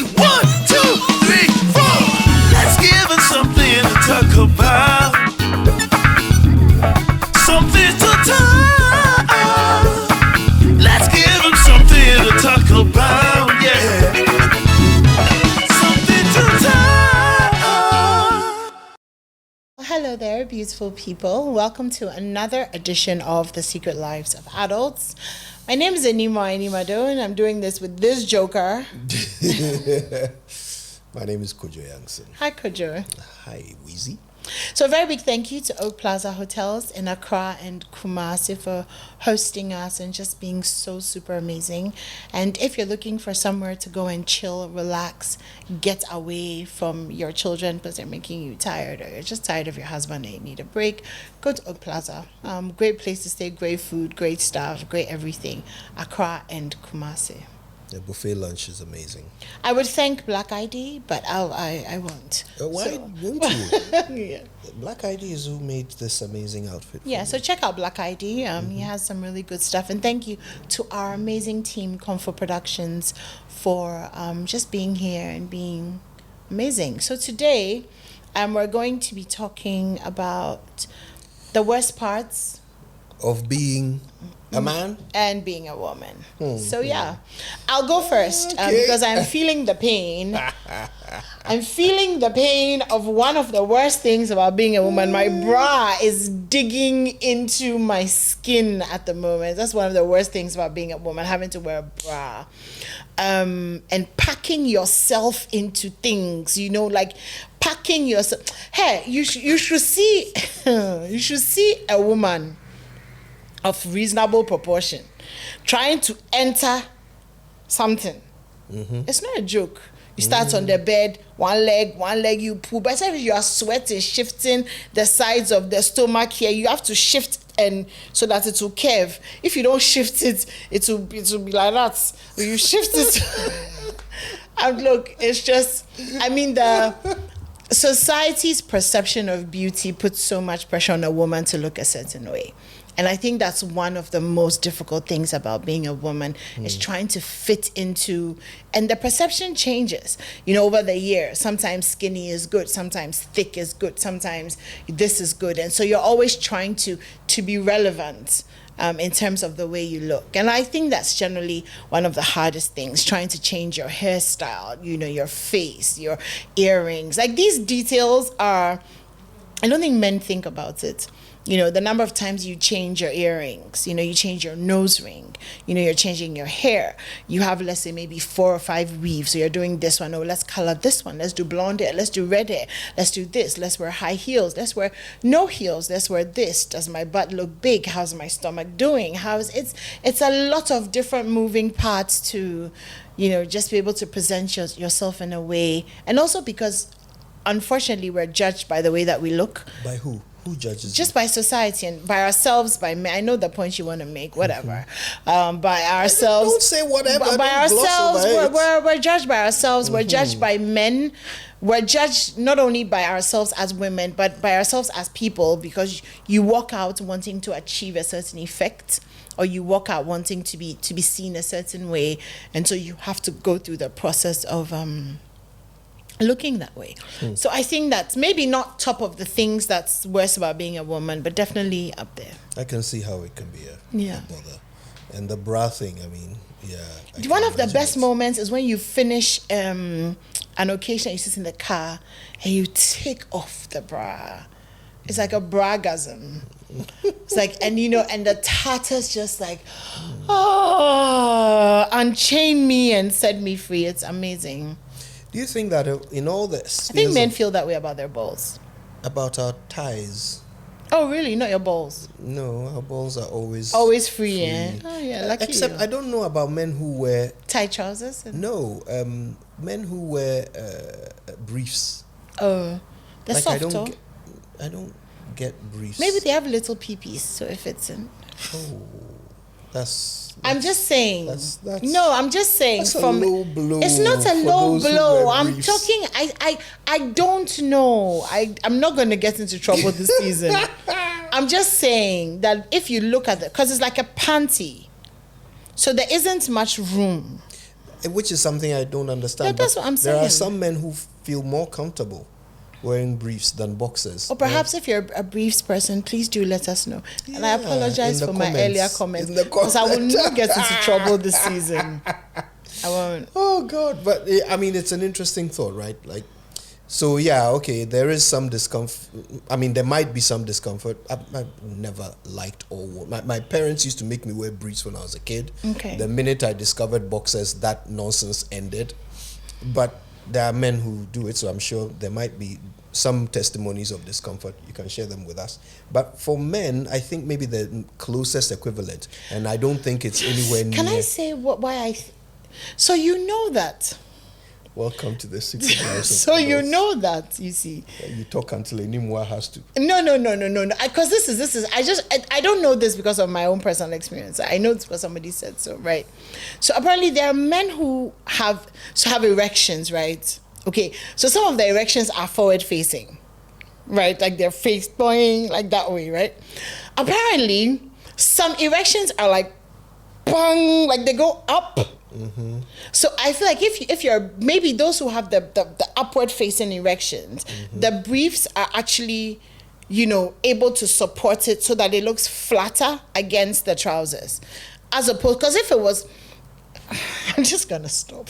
say 1, 2, 3, 4. Let's give us something to talk about. Something to talk. Let's give them something to talk about. Yeah. Something to talk. Hello there, beautiful people. Welcome to another edition of The Secret Lives of Adults. My name is Animwaa and Addo, and I'm doing this with this joker. My name is Kojo Yankson. Hi, Kojo. Hi, Wheezy. So a very big thank you to Oak Plaza Hotels in Accra and Kumasi for hosting us and just being so super amazing. And if you're looking for somewhere to go and chill, relax, get away from your children because they're making you tired, or you're just tired of your husband and you need a break, go to Oak Plaza. Great place to stay, great food, great staff, great everything. Accra and Kumasi. The buffet lunch is amazing. I would thank Black ID, but I won't. Why won't you? Yeah. Black ID is who made this amazing outfit. Yeah, so check out Black ID. He has some really good stuff. And thank you to our amazing team, Comfort Productions, for just being here and being amazing. So today, we're going to be talking about the worst parts of being a man and being a woman. So yeah, I'll go first because I'm feeling the pain. I'm feeling the pain of one of the worst things about being a woman. My bra is digging into my skin at the moment. That's one of the worst things about being a woman, having to wear a bra. And packing yourself into things, like packing yourself. Hey, you should see a woman of reasonable proportion trying to enter something. It's not a joke. You start on the bed, one leg you pull. By the time you are sweating, shifting the sides of the stomach here, you have to shift and so that it will curve. If you don't shift it, it will be like that. You shift it. And look, it's just, the society's perception of beauty puts so much pressure on a woman to look a certain way. And I think that's one of the most difficult things about being a woman is trying to fit into, and the perception changes, over the years. Sometimes skinny is good, sometimes thick is good, sometimes this is good. And so you're always trying to be relevant in terms of the way you look. And I think that's generally one of the hardest things, trying to change your hairstyle, your face, your earrings. Like these details I don't think men think about it. The number of times you change your earrings, you change your nose ring, you're changing your hair. You have, let's say, maybe 4 or 5 weaves. So you're doing this one. Oh, let's color this one. Let's do blonde hair. Let's do red hair. Let's do this. Let's wear high heels. Let's wear no heels. Let's wear this. Does my butt look big? How's my stomach doing? It's a lot of different moving parts to, just be able to present yourself in a way. And also because, unfortunately, we're judged by the way that we look. By who? Who judges Just you? by society and by ourselves, by men. I know the point you want to make, whatever. By ourselves. Don't say whatever. By ourselves, we're judged by ourselves. We're judged by men. We're judged not only by ourselves as women, but by ourselves as people, because you walk out wanting to achieve a certain effect, or you walk out wanting to be seen a certain way. And so you have to go through the process of looking that way. So I think that's maybe not top of the things that's worse about being a woman, but definitely up there. I can see how it can be a bother. And the bra thing, One of the best moments is when you finish an occasion, you sit in the car and you take off the bra. It's like a bragasm. It's like, and the tatters just like, unchain me and set me free. It's amazing. Do you think that in all this... I think men feel that way about their balls. About our thighs? Oh, really? Not your balls? No, our balls are always free. Eh? Oh, yeah, lucky Except you. I don't know about men who wear... Tight trousers? No, men who wear briefs. Oh, they're soft, I don't get briefs. Maybe they have little pee-pees, so it fits in. Oh, that's I'm just saying. I'm just saying. That's a low blow. It's not a low blow. I'm talking. I don't know. I'm not going to get into trouble this season. I'm just saying that if you look at it, because it's like a panty, so there isn't much room. which is something I don't understand. Yeah, that's but what I'm there are saying. some men who feel more comfortable wearing briefs than boxers. Or perhaps if you're a briefs person, please do let us know. And I Yeah, apologize in for the my comments. earlier comments. In the Because I will comments. not get into trouble this season. I won't. Oh God! But I mean, it's an interesting thought, right? Like, so yeah, okay. There is some discomfort. I mean, there might be some discomfort. I've never liked or worn. My parents used to make me wear briefs when I was a kid. Okay. The minute I discovered boxers, that nonsense ended. But there are men who do it, so I'm sure there might be some testimonies of discomfort. You can share them with us. But for men, I think maybe the closest equivalent, and I don't think it's anywhere near. Can I say why I... So you know that. Welcome to the secret house. So you know that, you see. You talk until Animwaa has to. No. Because this is. I don't know this because of my own personal experience. I know it's what somebody said. So right. So apparently there are men who have erections, right? Okay. So some of the erections are forward facing, right? Like they're face going like that way, right? Apparently, some erections are like, bang, like they go up. Mm-hmm. So I feel like if you're maybe those who have the upward facing erections, the briefs are actually, able to support it so that it looks flatter against the trousers, as opposed, because if it was, I'm just gonna stop.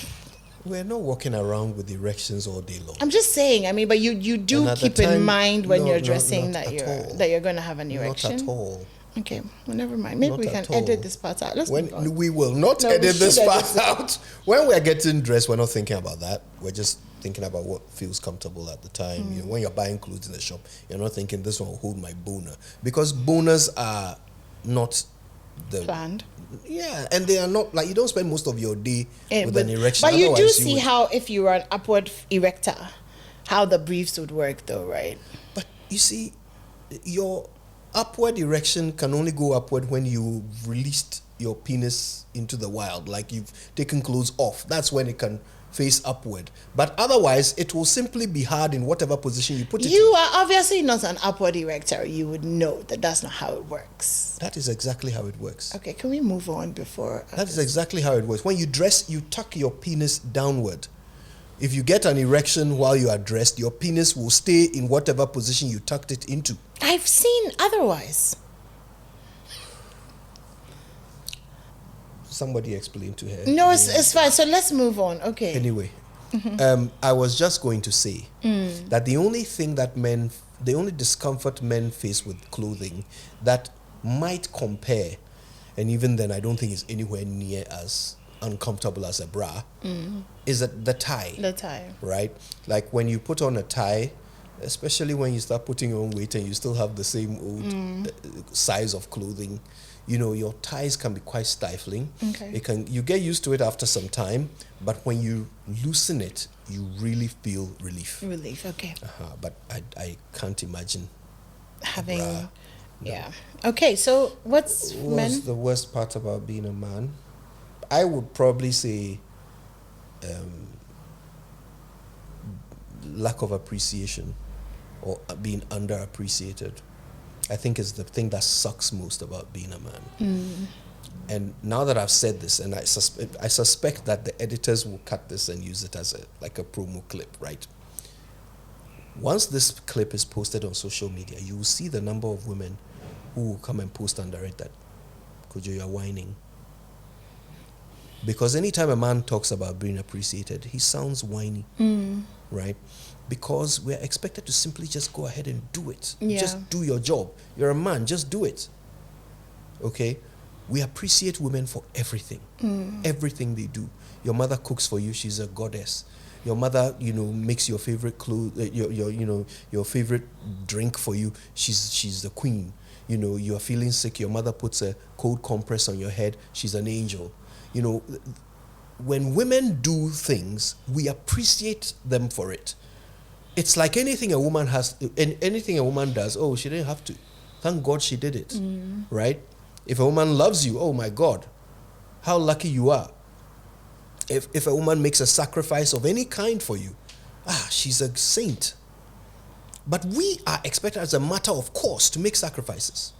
We're not walking around with erections all day long. I'm just saying. I mean, but you do keep in mind when you're dressing that you're going to have an erection. Not at all. Okay, well, never mind. Maybe we can edit this part out. Let's move on. We will not edit this part out. When we're getting dressed, we're not thinking about that. We're just thinking about what feels comfortable at the time. When you're buying clothes in the shop, you're not thinking this one will hold my boner, because boners are not the planned. Yeah, and they are not like, you don't spend most of your day with an erection. But you do Otherwise, see how if you were an upward erector, how the briefs would work, though, right? But you see, your upward erection can only go upward when you've released your penis into the wild, like you've taken clothes off. That's when it can face upward. But otherwise, it will simply be hard in whatever position you put it in. You are obviously not an upward erector. You would know that that's not how it works. That is exactly how it works. Okay, can we move on before... That is exactly how it works. When you dress, you tuck your penis downward. If you get an erection while you are dressed, your penis will stay in whatever position you tucked it into. I've seen otherwise. Somebody explain to her. No, it's fine. So let's move on. Okay. Anyway, I was just going to say that the only discomfort men face with clothing that might compare, and even then I don't think it's anywhere near as uncomfortable as a bra, is that the tie. The tie. Right? Like when you put on a tie, especially when you start putting your own weight and you still have the same old size of clothing, your ties can be quite stifling. Okay. You get used to it after some time, but when you loosen it, you really feel relief. Relief, okay. But I can't imagine having... No. Yeah. Okay, so what's the worst part about being a man? I would probably say lack of appreciation or being underappreciated. I think is the thing that sucks most about being a man. And now that I've said this, and I suspect that the editors will cut this and use it as a promo clip, right? Once this clip is posted on social media, you will see the number of women who will come and post under it that, Kojo, you're whining. Because anytime a man talks about being appreciated, he sounds whiny, right? Because we're expected to simply just go ahead and do it. Yeah. Just do your job. You're a man, just do it. Okay? We appreciate women for everything. Everything they do. Your mother cooks for you, she's a goddess. Your mother, makes your favorite your favorite drink for you, she's the queen. You're feeling sick, your mother puts a cold compress on your head, she's an angel. When women do things, we appreciate them for it. It's like anything a woman does, oh, she didn't have to. Thank God she did it, right? If a woman loves you, oh my God, how lucky you are. If a woman makes a sacrifice of any kind for you, she's a saint. But we are expected as a matter of course to make sacrifices,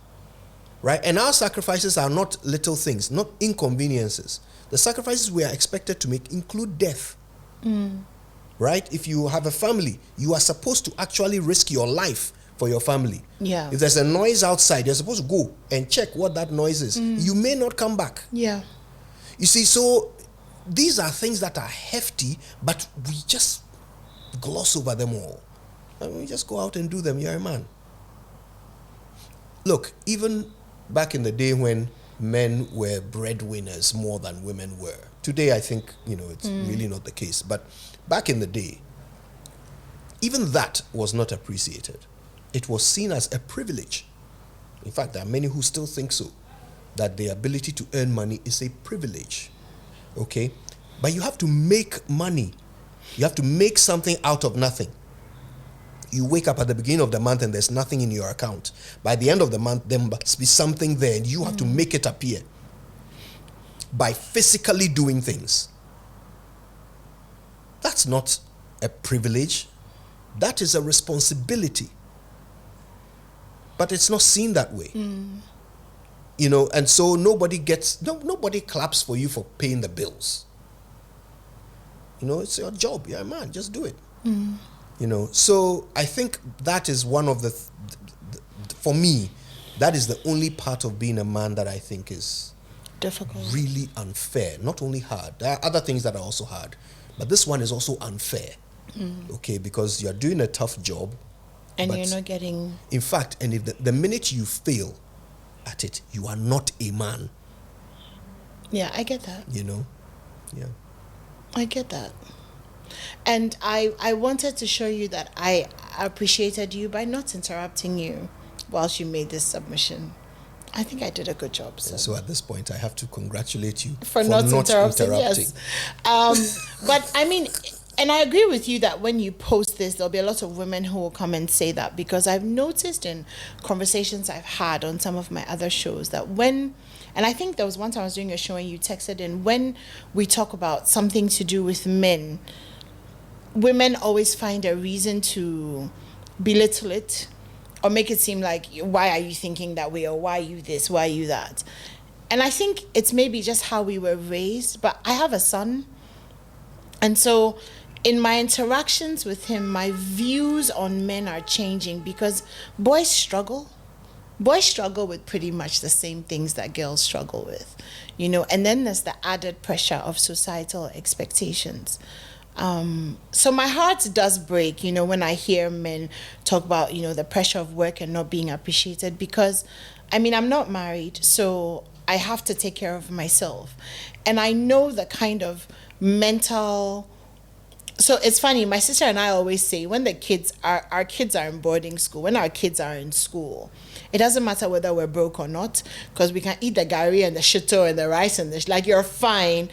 right? And our sacrifices are not little things, not inconveniences. The sacrifices we are expected to make include death. Right? If you have a family, you are supposed to actually risk your life for your family. Yeah. If there's a noise outside, you're supposed to go and check what that noise is. You may not come back. Yeah. You see, so these are things that are hefty, but we just gloss over them all. And we just go out and do them. You're a man. Look, even back in the day when men were breadwinners more than women were. Today, I think, it's really not the case. But back in the day, even that was not appreciated. It was seen as a privilege. In fact, there are many who still think so, that the ability to earn money is a privilege. Okay? But you have to make money. You have to make something out of nothing. You wake up at the beginning of the month and there's nothing in your account. By the end of the month, there must be something there, and you have to make it appear by physically doing things. That's not a privilege. That is a responsibility. But it's not seen that way. And so nobody claps for you for paying the bills. It's your job. You're a man. Just do it. So I think that is one of for me, that is the only part of being a man that I think is difficult, really unfair. Not only hard, there are other things that are also hard, but this one is also unfair. Okay, because you're doing a tough job, and you're not getting. In fact, and if the minute you fail at it, you are not a man. Yeah, I get that. Yeah. I get that. And I wanted to show you that I appreciated you by not interrupting you whilst you made this submission. I think I did a good job. So at this point, I have to congratulate you for not interrupting. Yes. But I mean, and I agree with you that when you post this, there'll be a lot of women who will come and say that, because I've noticed in conversations I've had on some of my other shows that and I think there was one time I was doing a show and you texted in, when we talk about something to do with men, women always find a reason to belittle it or make it seem like, why are you thinking that way, or why are you this, why are you that? And I think it's maybe just how we were raised, but I have a son. And so in my interactions with him, my views on men are changing, because boys struggle with pretty much the same things that girls struggle with, and then there's the added pressure of societal expectations. So my heart does break, when I hear men talk about, the pressure of work and not being appreciated, because, I'm not married, so I have to take care of myself. And I know the kind of mental... So it's funny, my sister and I always say, when our kids are in boarding school, when our kids are in school, it doesn't matter whether we're broke or not, because we can eat the gari and the shito and the rice and you're fine,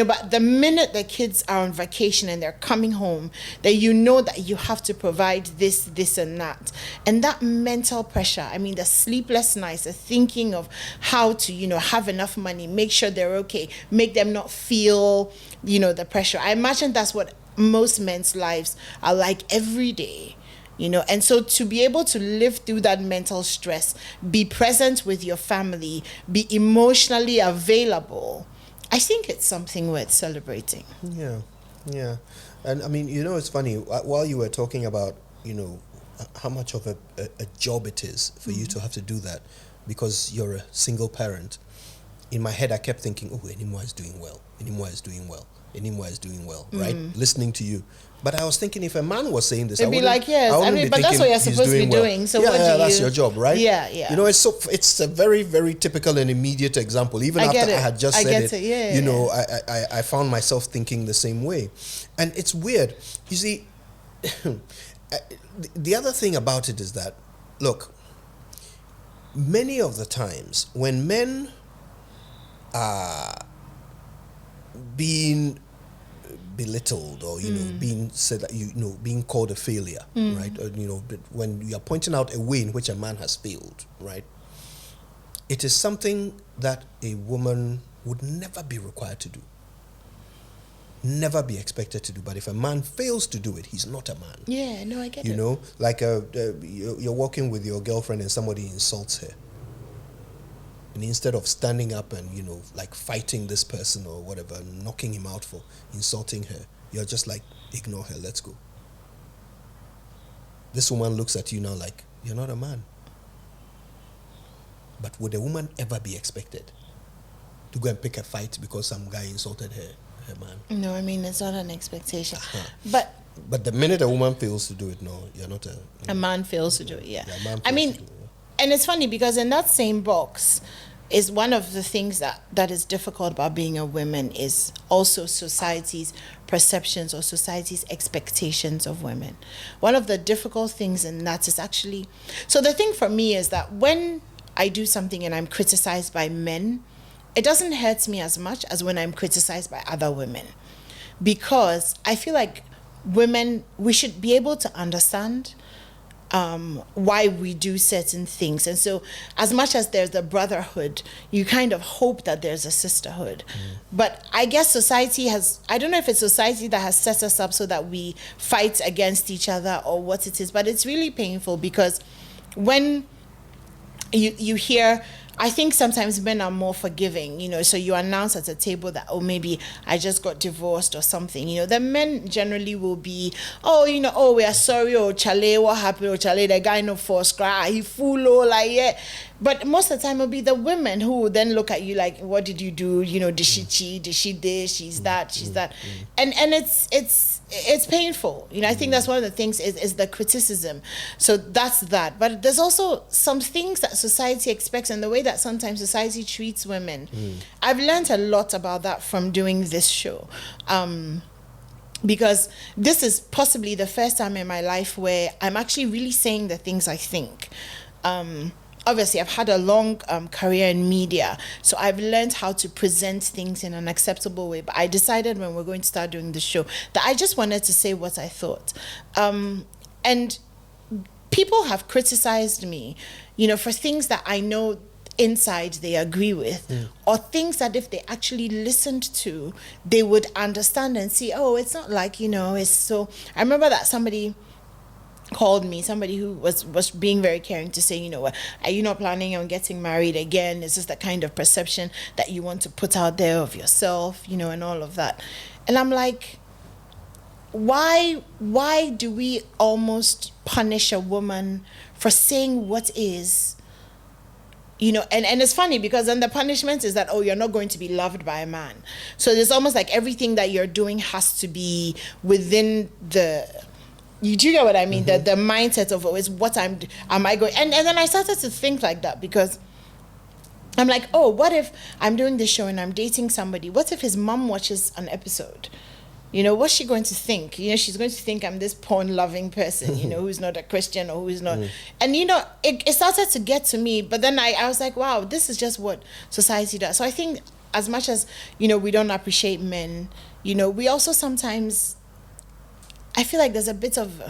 but the minute the kids are on vacation and they're coming home, that that you have to provide this and that. And that mental pressure, the sleepless nights, the thinking of how to, have enough money, make sure they're okay, make them not feel, the pressure. I imagine that's what most men's lives are like every day, and so to be able to live through that mental stress, be present with your family, be emotionally available, I think it's something worth celebrating. Yeah. And it's funny, while you were talking about how much of a job it is for you to have to do that because you're a single parent, in my head I kept thinking, Animwaa is doing well, right? Listening to you. But I was thinking, if a man was saying this, it'd be like, yes, but that's what you're supposed to be doing. So that's your job, right? Yeah. It's a very, very typical and immediate example. Even after I had just said it, I found myself thinking the same way. And it's weird. You see, the other thing about it is that, look, many of the times when men are being belittled or being said that being called a failure, right? Or, when you are pointing out a way in which a man has failed, right? It is something that a woman would never be required to do, never be expected to do. But if a man fails to do it, he's not a man. Yeah, no, I get it. Like you're walking with your girlfriend and somebody insults her. And instead of standing up and, you know, like fighting this person or whatever, knocking him out for insulting her, you're just like, ignore her, let's go. This woman looks at you now like, you're not a man. But would a woman ever be expected to go and pick a fight because some guy insulted her man? No, I mean, it's not an expectation. But the minute a woman fails to do it, no, you're not a man fails to do it, yeah. A man I fails mean, to do it, yeah. and it's funny because in that same box is one of the things that is difficult about being a woman is also society's perceptions or society's expectations of women. One of the difficult things in that is actually, so the thing for me is that when I do something and I'm criticized by men, it doesn't hurt me as much as when I'm criticized by other women. Because I feel like women, we should be able to understand why we do certain things. And so as much as there's a brotherhood, you kind of hope that there's a sisterhood. But I guess society has, I don't know if it's society that has set us up so that we fight against each other or what it is, but it's really painful because when you hear, I think sometimes men are more forgiving, you know, so you announce at a table that, oh, maybe I just got divorced or something, you know, the men generally will be, oh, you know, oh, we are sorry, oh, Chale, what happened, oh, Chale, the guy no force cry, he fool, oh, like, yeah. But most of the time it'll be the women who will then look at you like, what did you do? You know, did she cheat? Did she this? She's that, she's that. And it's painful. You know, I think that's one of the things is the criticism. So that's that. But there's also some things that society expects and the way that sometimes society treats women. I've learned a lot about that from doing this show. Because this is possibly the first time in my life where I'm actually really saying the things I think. Obviously, I've had a long career in media, so I've learned how to present things in an acceptable way. But I decided when we're going to start doing the show that I just wanted to say what I thought. And people have criticized me, you know, for things that I know inside they agree with, or things that if they actually listened to, they would understand and see, oh, it's not like, you know, it's so... I remember that somebody called me, somebody who was being very caring, to say, you know, are you not planning on getting married again? Is this the kind of perception that you want to put out there of yourself, you know, and all of that? And I'm like, why do we almost punish a woman for saying what is, you know? And it's funny because then the punishment is that, oh, you're not going to be loved by a man. So there's almost like everything that you're doing has to be within the... You do get what I mean? The mindset of always what am I going... And then I started to think like that because I'm like, oh, what if I'm doing this show and I'm dating somebody? What if his mom watches an episode? You know, what's she going to think? You know, she's going to think I'm this porn-loving person, you know, who's not a Christian or who's not... And, you know, it started to get to me. But then I was like, wow, this is just what society does. So I think as much as, you know, we don't appreciate men, you know, we also sometimes... I feel like there's a bit of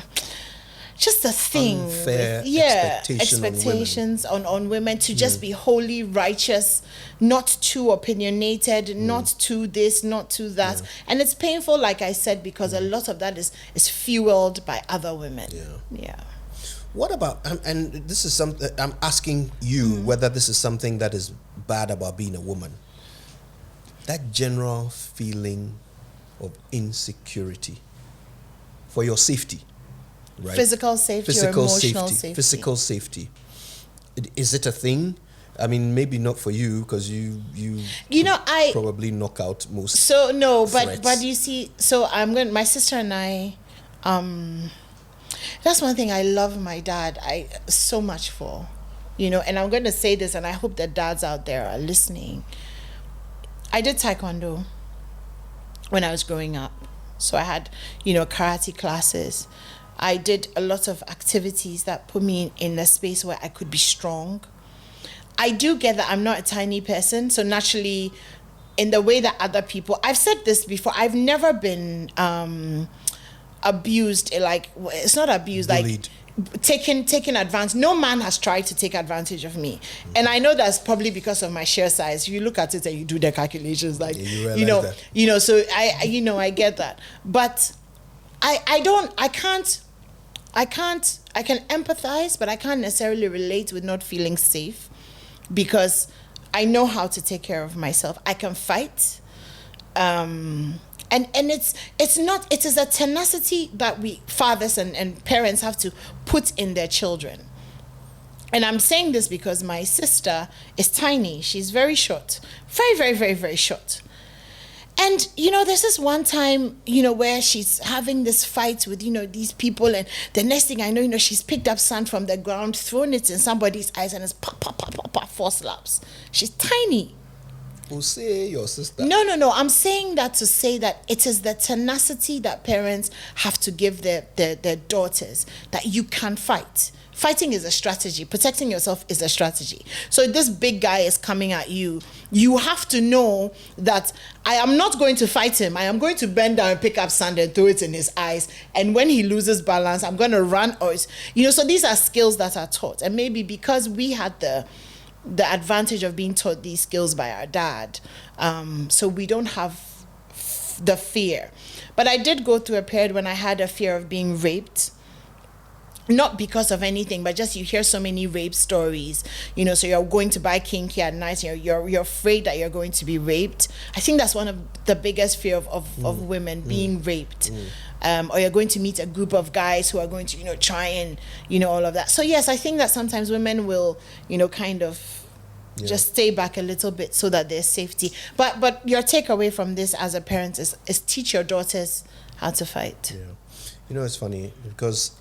just a thing unfair with, expectations on women to just be wholly righteous, not too opinionated, not too this, not too that. And it's painful, like I said, because a lot of that is fueled by other women. What about, and this is something I'm asking you, whether this is something that is bad about being a woman, that general feeling of insecurity for your safety, right? Physical safety or emotional safety. Physical safety. Is it a thing? I mean, maybe not for you because you know, I probably knock out most. So no, threats. but you see, so my sister and I, that's one thing I love my dad so much for, you know. And I'm going to say this, and I hope that dads out there are listening. I did taekwondo when I was growing up. So I had, you know, karate classes. I did a lot of activities that put me in a space where I could be strong. I do get that I'm not a tiny person. So naturally, in the way that other people... I've said this before. I've never been abused. Like, it's not abused. Bullied. Like, taken advantage. No man has tried to take advantage of me. And I know that's probably because of my sheer size. You look at it and you do the calculations, like, you know, that. You know, so I get that. But I can empathize, but I can't necessarily relate with not feeling safe, because I know how to take care of myself. I can fight. And it is a tenacity that we fathers and parents have to put in their children. And I'm saying this because my sister is tiny. She's very short. Very, very, very, very short. And, there's this one time, where she's having this fight with, these people. And the next thing I know, she's picked up sand from the ground, thrown it in somebody's eyes, and it's pop, pop, pop, pop, pop, 4 slaps. She's tiny. Who say your sister? No. I'm saying that to say that it is the tenacity that parents have to give their daughters, that you can fight. Fighting is a strategy. Protecting yourself is a strategy. So this big guy is coming at you. You have to know that I am not going to fight him. I am going to bend down and pick up sand and throw it in his eyes. And when he loses balance, I'm going to run. So these are skills that are taught. And maybe because we had the advantage of being taught these skills by our dad, so we don't have the fear. But I did go through a period when I had a fear of being raped. Not because of anything, but just you hear so many rape stories, so you're going to buy kinky at night, you're afraid that you're going to be raped. I think that's one of the biggest fear of women, being raped. Or you're going to meet a group of guys who are going to, try and, all of that. So yes, I think that sometimes women will, kind of just stay back a little bit so that there's safety. But your takeaway from this as a parent is teach your daughters how to fight. Yeah. It's funny because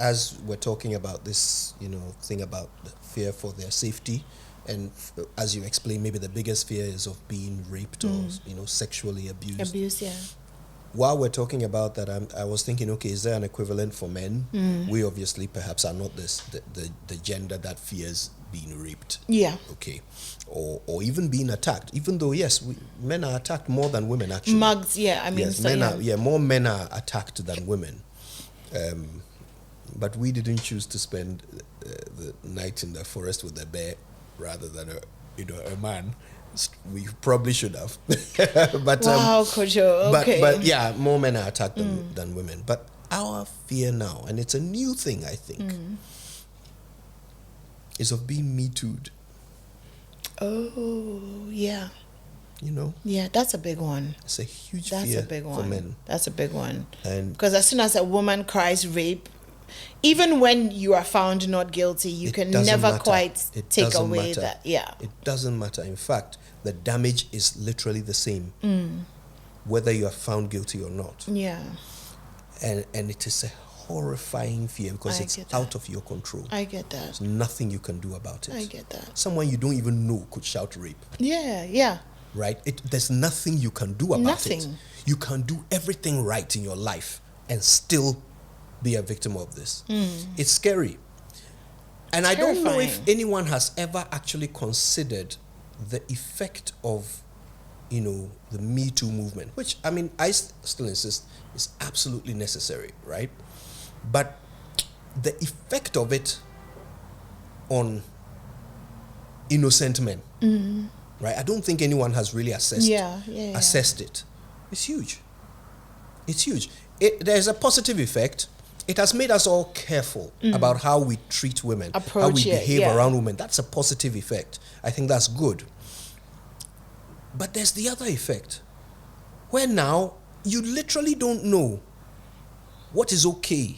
as we're talking about this, thing about the fear for their safety, and as you explained, maybe the biggest fear is of being raped or, sexually abused. Abuse, yeah. While we're talking about that, I was thinking, okay, is there an equivalent for men? We obviously perhaps are not the gender that fears being raped. Yeah. Okay. Or even being attacked. Even though, yes, men are attacked more than women, actually. Mugs, yeah. I mean, yes, more men are attacked than women. But we didn't choose to spend the night in the forest with a bear rather than a man. We probably should have. But wow, Kojo. Okay. But yeah, more men are attacked than women. But our fear now, and it's a new thing, I think, is of being Me Too'd. Oh, yeah. Yeah, that's a big one. It's a huge fear for men. That's a big one. And because as soon as a woman cries rape, even when you are found not guilty, you can never quite take away that. Yeah. It doesn't matter. In fact, the damage is literally the same, whether you are found guilty or not. Yeah. And it is a horrifying fear because it's out of your control. I get that. There's nothing you can do about it. I get that. Someone you don't even know could shout rape. Yeah. Right? There's nothing you can do about it. Nothing. You can do everything right in your life and still be a victim of this. It's scary. And I don't know if anyone has ever actually considered the effect of, the Me Too movement, which, I mean, I still insist is absolutely necessary, right? But the effect of it on innocent men, right? I don't think anyone has really assessed it. It's huge. It's huge. There's a positive effect. It has made us all careful about how we treat women, how we behave around women. That's a positive effect. I think that's good. But there's the other effect, where now you literally don't know what is okay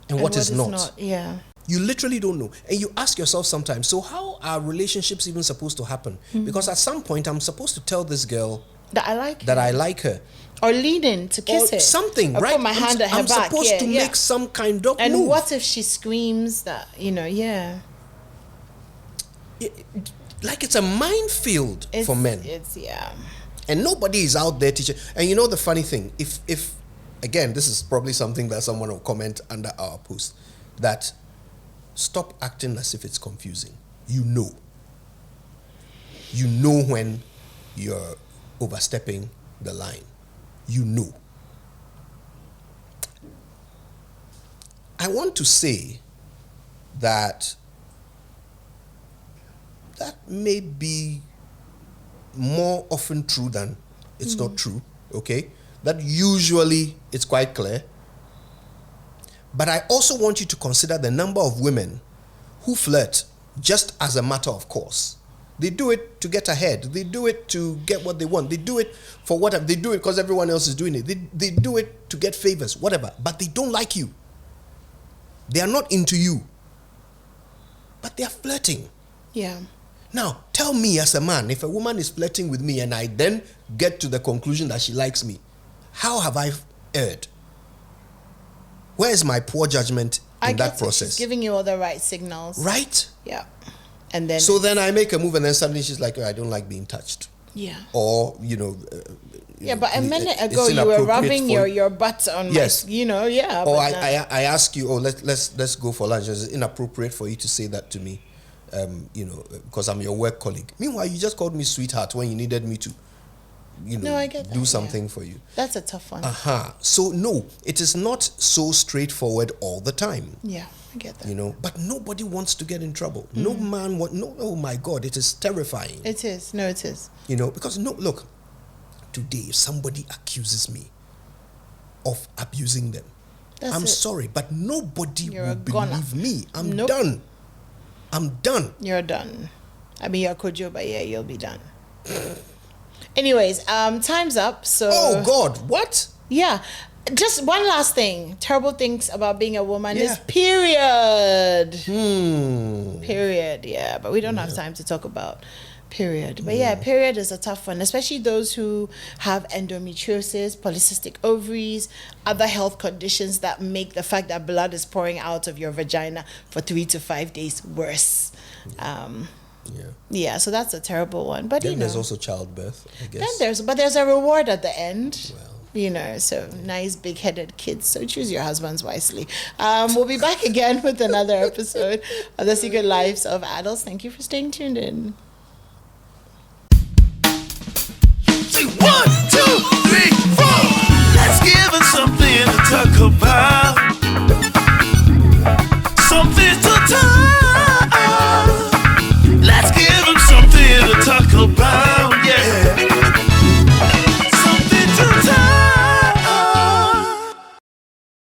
and what is not. Yeah. You literally don't know. And you ask yourself sometimes, so how are relationships even supposed to happen? Because at some point, I'm supposed to tell this girl that I like her. Or lean in to kiss her. Something, or right? Put my hand at her I'm back. supposed to make some kind of and move. what if she screams that, like it's a minefield for men. Yeah. And nobody is out there teaching. And the funny thing, if again, this is probably something that someone will comment under our post, that stop acting as if it's confusing. You know when you're overstepping the line. I want to say that may be more often true than it's not true, okay? That usually it's quite clear. But I also want you to consider the number of women who flirt just as a matter of course. They do it to get ahead. They do it to get what they want. They do it for whatever. They do it because everyone else is doing it. They do it to get favors, whatever. But they don't like you. They are not into you. But they are flirting. Yeah. Now, tell me as a man, if a woman is flirting with me and I then get to the conclusion that she likes me, how have I erred? Where is my poor judgment in that process? She's giving you all the right signals. Right? Yeah. And then... So then I make a move and then suddenly she's like, oh, I don't like being touched. Yeah. Or, yeah, but a minute ago you were rubbing your butt on yes. my, yeah. Or I ask you, let's go for lunch. It's inappropriate for you to say that to me, because I'm your work colleague. Meanwhile, you just called me sweetheart when you needed me to, I get that, do something for you. That's a tough one. So no, it is not so straightforward all the time. Yeah, I get that. But nobody wants to get in trouble. No man oh my God, it is terrifying. It is. No, it is. Because look, today if somebody accuses me of abusing them, I'm sorry, but nobody will believe me. I'm done. I'm done. You're done. I mean, you're Kojo, but yeah, you'll be done. Anyways, time's up. So. Oh God, what? Yeah, just one last thing. Terrible things about being a woman is period. Period. Yeah, but we don't have time to talk about period. But yeah, period is a tough one, especially those who have endometriosis, polycystic ovaries, other health conditions that make the fact that blood is pouring out of your vagina for 3 to 5 days worse. Yeah, so that's a terrible one. But then there's also childbirth, I guess. Then there's a reward at the end. Well, so nice big-headed kids. So choose your husbands wisely. We'll be back again with another episode of The Secret Lives of Adults. Thank you for staying tuned in. Say 1, 2, 3, 4. Let's give us something to talk about. Something to talk. Let's give